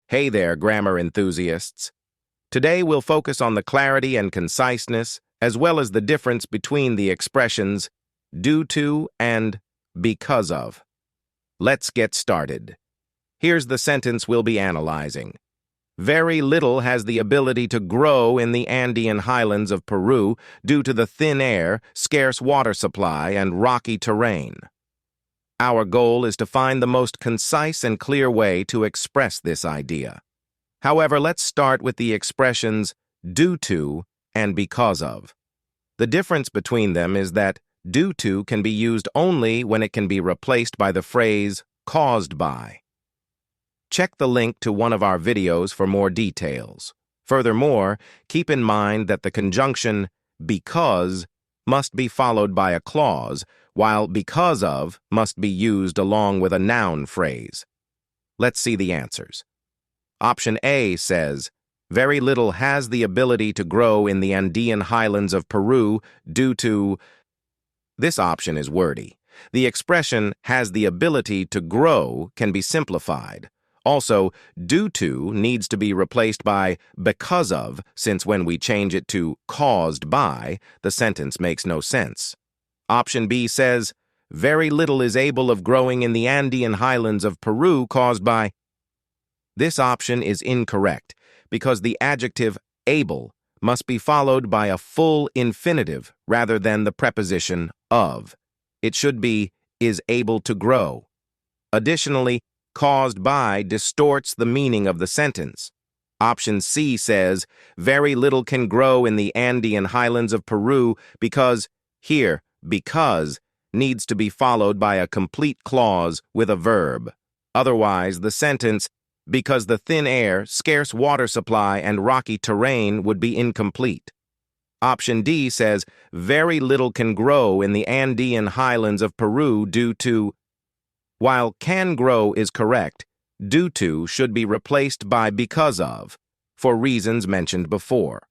Hey there, grammar enthusiasts. Today we'll focus on the clarity and conciseness, as well as the difference between the expressions due to and because of. Let's get started. Here's the sentence we'll be analyzing. Very little has the ability to grow in the Andean highlands of Peru due to the thin air, scarce water supply, and rocky terrain. Our goal is to find the most concise and clear way to express this idea. However, let's start with the expressions due to and because of. The difference between them is that due to can be used only when it can be replaced by the phrase caused by. Check the link to one of our videos for more details. Furthermore, keep in mind that the conjunction because must be followed by a clause, while because of must be used along with a noun phrase. Let's see the answers. Option A says, very little has the ability to grow in the Andean highlands of Peru due to... This option is wordy. The expression has the ability to grow can be simplified. Also, due to needs to be replaced by because of, since when we change it to caused by, the sentence makes no sense. Option B says, very little is able of growing in the Andean highlands of Peru caused by... This option is incorrect because the adjective able must be followed by a full infinitive rather than the preposition of. It should be is able to grow. Additionally, caused by distorts the meaning of the sentence. Option C says, very little can grow in the Andean highlands of Peru because, here, because, needs to be followed by a complete clause with a verb. Otherwise, the sentence, because the thin air, scarce water supply, and rocky terrain would be incomplete. Option D says, very little can grow in the Andean highlands of Peru due to... While can grow is correct, due to should be replaced by because of, for reasons mentioned before.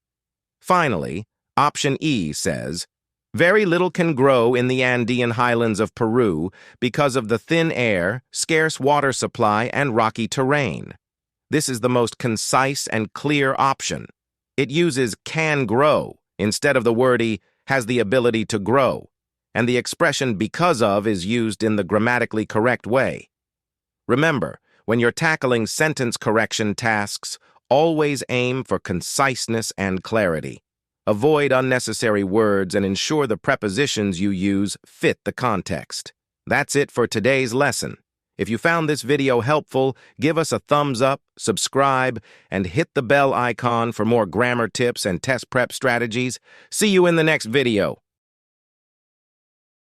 Finally, option E says, very little can grow in the Andean highlands of Peru because of the thin air, scarce water supply, and rocky terrain. This is the most concise and clear option. It uses can grow instead of the wordy has the ability to grow, and the expression because of is used in the grammatically correct way. Remember, when you're tackling sentence correction tasks, always aim for conciseness and clarity. Avoid unnecessary words and ensure the prepositions you use fit the context. That's it for today's lesson. If you found this video helpful, give us a thumbs up, subscribe, and hit the bell icon for more grammar tips and test prep strategies. See you in the next video.